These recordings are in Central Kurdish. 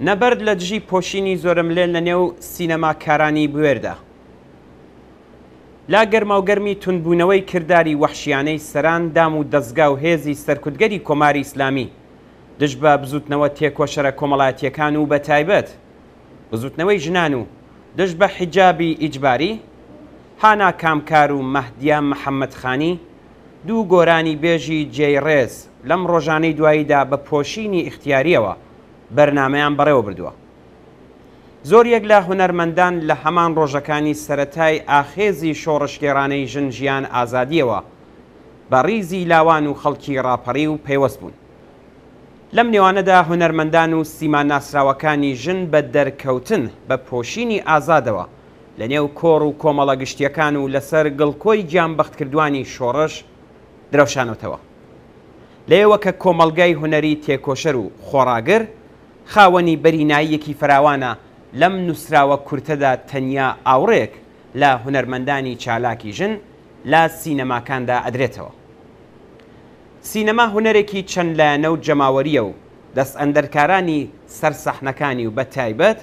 نەبەرد لە دژی پۆشینی زۆرم لێن لە نێو سینەماکارانی بوێردا. لا گەرماوگەرمی توندبوونەوەی کردداری وەحشیانەی سەران دام و دەستگا و هێزی سەرکوتگەری کۆماری ئیسلامی دژ بە بزوتنەوە تێکۆشەرە کۆمەڵایەتیەکان و بە تایبەت بزوتنەوەی ژنان و دژ بە حیجابی ئیجباری، هانا کامکار و مەهدیە محەممەدخانی دوو گۆرانی بێژی جێڕێز لەم ڕۆژانەی دواییدا بە پۆشینی ئیختیاریەوە بەرنمەیان بەڕێوە بردووە. زۆریەک لە هونەرمەندان لە هەمان ڕۆژەکانی سەتای ئاخێزی شۆڕشگێڕانەی ژن ژیان ئازادیەوە بە ڕیزی لاوان و خەڵکی ڕاپەڕی و پەیوەست بوون. لەم نێوانەدا هونەرمەندان و سیما ناسراوەکانی ژن بە دەرکەوتن بە پۆشینی ئازادەوە لە نێو کۆڕ و کۆمەڵە گشتیەکان و لەسەر گڵکۆی گیانبەختکردوانی شۆڕش درەوشانەوەتەوە. لێوە کە کۆمەلگای هونەری تێکۆشەر و خۆڕاگر خاوەنی بەریناییەکی فراوانە لەم نووسراوە کورتەدا تەنیا ئاوڕێک لە هونەرمەندانی چالاکی ژن لە سینەماکاندا ئەدرێتەوە. سینەما هونەرێکی چەند لایەنە و جەماوەریە و دەست ئەندەرکارانی سەرسەحنەکانی و بە تایبەت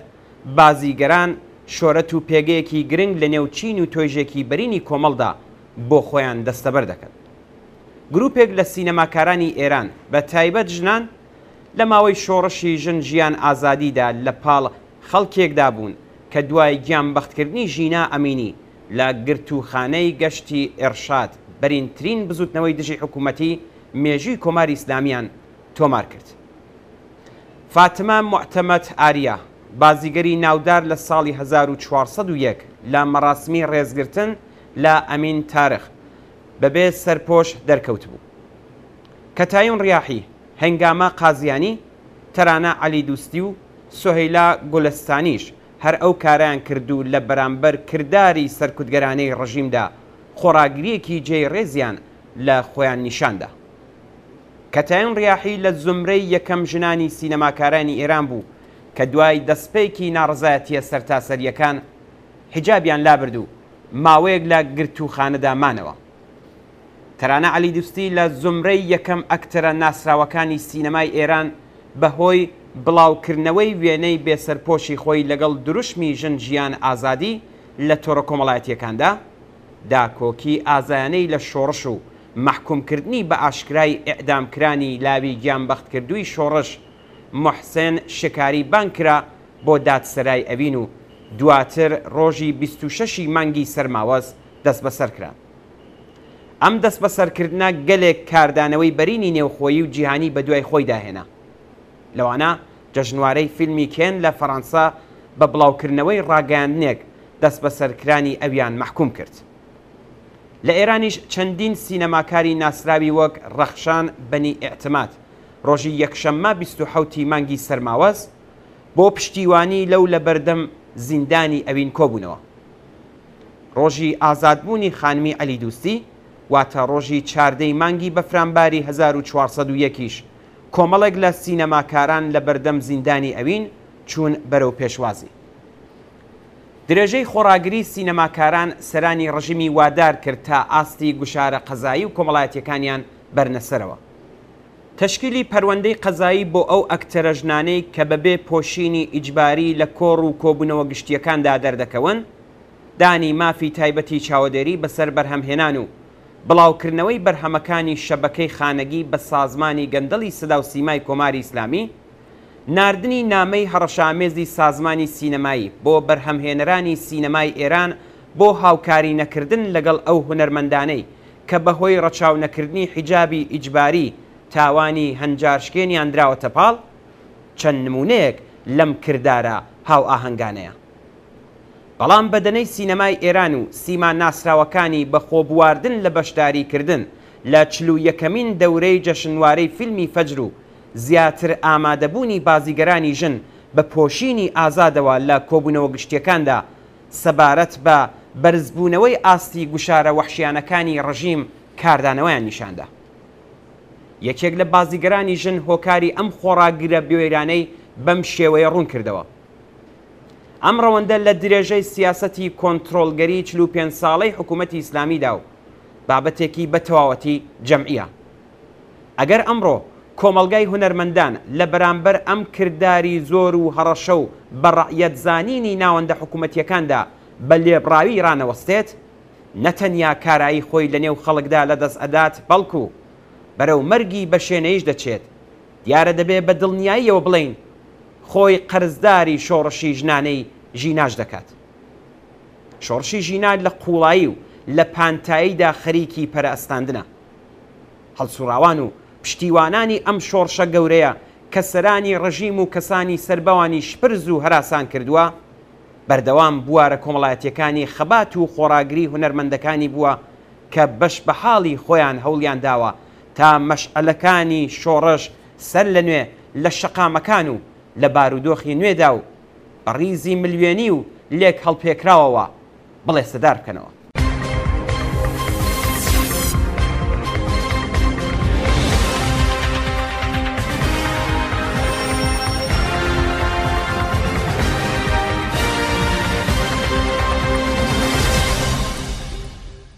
بازیگەران شۆرەت و پێگەیەکی گرنگ لە نێو چین و تۆیژێکی بەرینی کۆمەڵدا بۆ خۆیان دەستەبەر دەکەن. گروپێک لە سینەماکارانی ئێران بە تایبەت ژنان لە ماوەی شۆڕشی ژن ژیان ئازادیدا لە پاڵ خەڵکێکدا بوون کە دوای گیانبەختکردنی ژینا ئەمینی لە گرتوخانەی گەشتی ئێرشاد بەرینترین بزوتنەوەی دژی حکوومەتی مێژووی کۆماری ئیسلامیان تۆمار کرد. فاتمە موعتەمەد ئاریا بازیگەری ناودار لە ساڵی 1401 لە مەراسمی ڕێزگرتن لە ئەمین تارخ بەبێ سەرپۆش دەرکەوت بوو. کەتایون ڕیاحی، هەنگامە قازیانی، تەرانە عەلی دووستی و سۆهەیلا گولەستانیش هەر ئەو کارایان کردو لە بەرامبەر کردداری سەرکوتگەرانەی ڕژیمدا خۆڕاگریەکی جێڕێزیان لە خۆیان نیشاندا. کەتایون ڕیاحی لە زمرەی یەکەم ژنانی سینەماکارانی ئێران بوو کە دوای دەستپێکی ناڕزایەتیە سەرتاسەریەکان حیجابیان لابرد و ماوەیەک لە گرتوخانەدا مانەوە. تەرانە عەلی دووستی لە زمرەی یەکەم ئەکتەرە ناسراوەکانی سینەمای ئێران بەهۆی بڵاوکردنەوەی وێنەی بێسەرپۆشی خۆی لەگەڵ دروشمی ژن ژیان ئازادی لە تۆڕە کۆمەڵایەتیەکاندا داکۆکی ئازایانەی لە شۆڕش و مەحکومکردنی بە ئاشکرای ئێعدامکرانی لاوی گیانبەختکردووی شۆڕش محسێن شکاری بانکرا بۆ دادسەرای ئەوین و دواتر ڕۆژی 26 مانگی سەرماوەز دەست بەسەر کرا. ئەم دەست بەسەرکردنە گەلێک کاردانەوەی بەرینی نێوخۆیی و جیهانی بە دوای خۆی داهێنا. لەوانە جەژنوارەی فیلمی کێن لە فەڕەنسا بە بڵاوکردنەوەی ڕاگەاندنێک دەست بەسەرکرانی ئەویان مەحکوم کرد. لە ئێرانیش چەندین سینەماکاری ناسراوی وەک ڕەخشان بەنی ئێعتماد ڕۆژی یەکشەممە 27 مانگی سەرماوەز بۆ پشتیوانی لەو لە بەردەم زیندانی ئەوین کۆبوونەوە. ڕۆژی ئازادبوونی خانمی عەلی دووستی واتە ڕۆژی 14 مانگی بەفرامباری 1401ش کۆمەڵێک لە سینەماکاران لە بەردەم زیندانی ئەوین چوون بەرەو پێشوازی. درێژەی خۆڕاگری سینەماکاران سەرانی ڕژیمی وادار کرد تا ئاستی گوشارە قەزایی و کۆمەڵایەتیەکانیان بەرنەسەرەوە. تەشکیلی پەروەندەی قەزایی بۆ ئەو ئەکتەرە ژنانەی کە بەبێ پۆشینی ئیجباری لە کۆڕ و کۆبوونەوە گشتیەکاندا دەردەکەون، دانی مافی تایبەتی چاودێری بەسەر بەرهەمهێنان و بڵاوکردنەوەی بەرهەمەکانی شەبەکەی خانەگی بە سازمانی گەندەڵی سەدا و سیمای کۆماری ئیسلامی، ناردنی نامەی هەڕەشامێزی سازمانی سینەمایی بۆ بەرهەمهێنەرانی سینەمای ئێران بۆ هاوکاری نەکردن لەگەڵ ئەو هونەرمەندانەی کە بەهۆی ڕەچاو نەکردنی حیجابی ئیجباری تاوانی هەنجارشکێنیان دراوەتە پاڵ چەند نمونەیەک لەم کردارە هاو ئاهەنگانەیە. بەڵام بەدەنەی سینەمای ئێران و سیما ناسراوەکانی بە خۆبواردن لە بەشداریکردن لە 41مین دەورەی جەشنوارەی فیلمی فەجر و زیاتر ئامادەبوونی بازیگەرانی ژن بە پۆشینی ئازادەوە لە کۆبوونەوە گشتیەکاندا سەبارەت بە بەرزبوونەوەی ئاستی گوشارە وەحشیانەکانی ڕژیم کاردانەوەیان نیشاندا. یەکێک لە بازیگەرانی ژن هۆکاری ئەم خۆڕاگرە بێوێرانەی بەم شێوەیە ڕوون کردەوە. ئەم ڕەوەندە لە درێژەی سیاسەتی کۆنتڕۆڵگەری 45 ساڵەی حکوومەتی ئیسلامیدا و بابەتێکی بە تەواوەتی جەمعیە. ئەگەر ئەمڕۆ کۆمەڵگای هونەرمەندان لە بەرامبەر ئەم کردداری زۆر و هەڕەشە و بەڕەعیەتزانینی ناوەندە حکوومەتیەکاندا بە لێبڕاوی ڕانەوەستێت، نەتەنیا کارایی خۆی لە نێو خەڵکدا لە دەست ئەدات، بەڵکو بەرەو مەرگی بە شوێنەیەش دەچێت. دیارە دەبێت بە دڵنیاییەوە بڵین خۆی قەرزداری شۆڕشی ژنانەی ژیناش دەکات. شۆڕشی ژینان لە قوڵایی و لە پانتاییدا خەریکی پەرئەستاندنە. هەڵسوڕاوان و پشتیوانانی ئەم شۆڕشە گەورەیە کە سەرانی ڕژیم و کەسانی سەربەوانی شپرز و هەراسان کردووە، بەردەوام بوارە کۆمەڵایەتیەکانی خەبات و خۆراگری هونەرمەندەکانی بووە کە بەش بە حاڵی خۆیان هەوڵیان داوە تا مەشعەلەکانی شۆڕش سەر لە نوێ لە شەقامەکان و لە بارودۆخی نوێدا و ڕیزی ملیێنی و لێک هەڵپێکراوەوە بڵێ سەدار بکەنەوە.